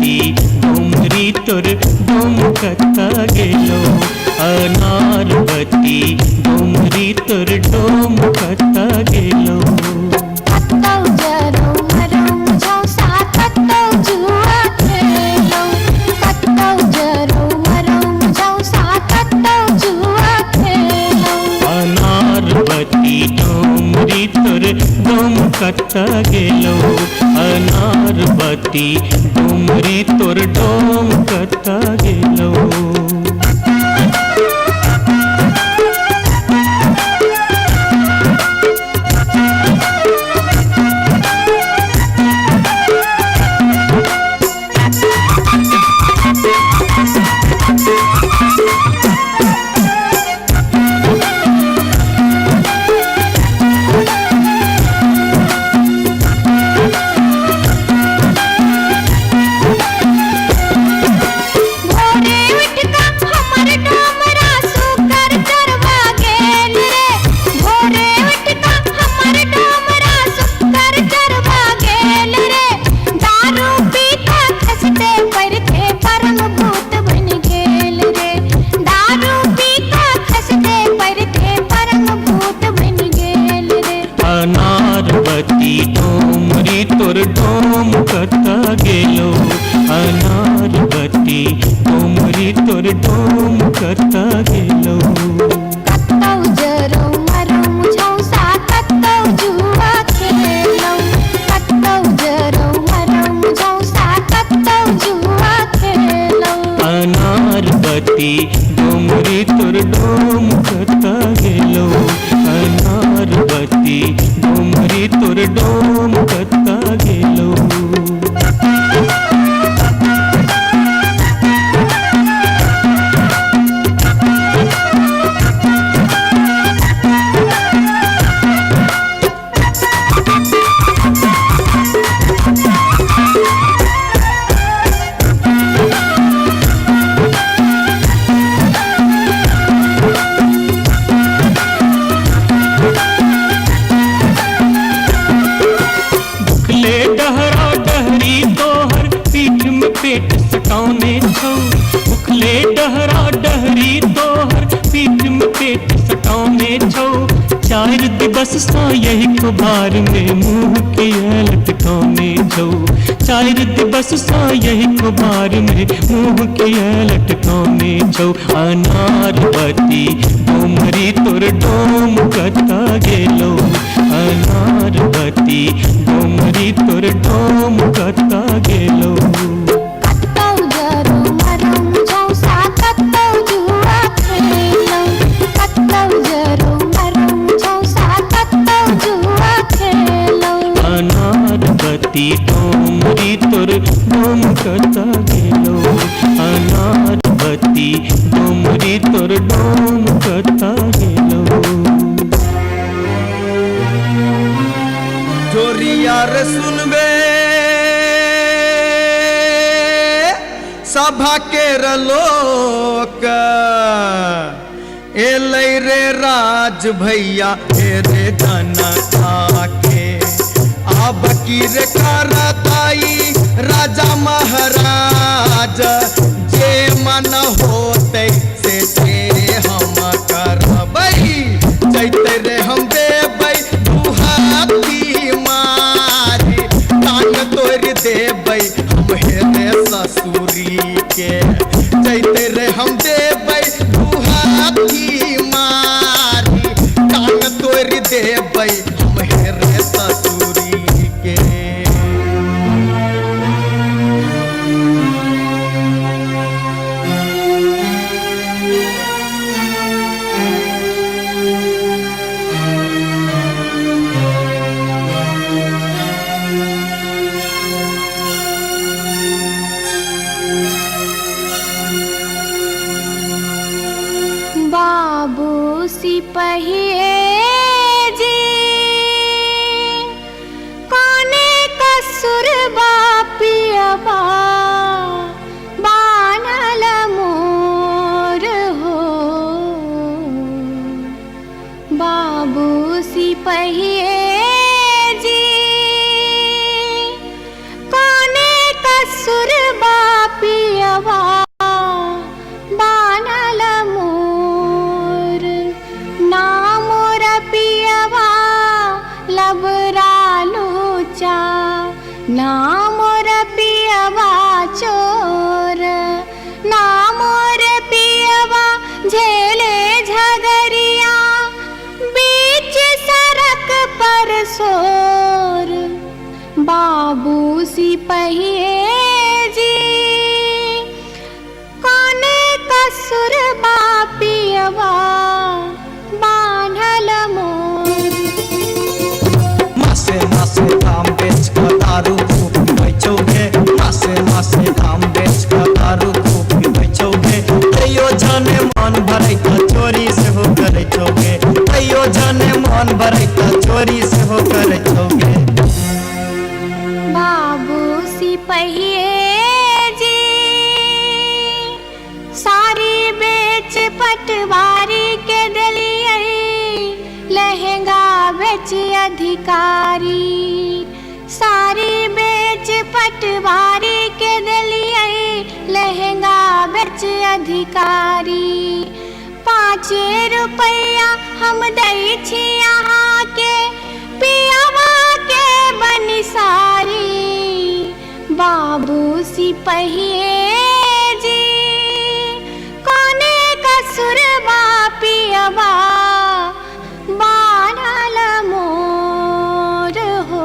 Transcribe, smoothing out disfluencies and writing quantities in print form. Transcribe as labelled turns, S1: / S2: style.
S1: बत्ती डोमरी तोर डोमकता गेलो। अनार बत्ती डोमरी तोर डोमकता गेलो। डोमरी तोर डोमकता गेलो। अनार बत्ती डोमरी तोर डोमकता गेलो। डोमरी तोर डोमकता गेलो। अनार बत्ती डोमरी तोर डोमकता गेलो। अनार बत्ती डोमरी तोर डोमकता गेलो। अनार बत्ती डोमरी तोर डोमकता गेलो। पेट सटाने छौ उखले डहरा डहरी तोहर पीठ में पेट सटाने छौ। चार दिवस सा यही खुबार में मुँह के लटकाने छौ। चार दिवस सा यही खुबार में मुँह के लटकाने छौ। अनार बत्ती डोमरी तोर डोमकता गेलो। अनार बत्ती डोमरी तोर डोमकता गेलो। डोमरी तोर डोमकता गेलो। अनार बत्ती डोमरी तोर डोमकता गेलो।
S2: जोरिया रे सुनबे सभा के लोक एलै रे राज भैया हे रे जनता के। अब की रे करताई राजा महाराज जे मन होते से हम करबै। जैते रे हम देबै दुहाती मारी कान तोड़ देबै हम हेरे ससुरी के। जैते रे हम देबै दुहाती मारी कान तोड़ देबै हम हेरे ससुरी के।
S3: अधिकारी। सारी बेच पटवारी के दिलिए लहंगा बेच अधिकारी। 5 रुपया हम दई छी यहाँ के पियावा के बनिसारी। बाबू सिपहिए जी कोने कसुरबा पियावा बानल मोर हो।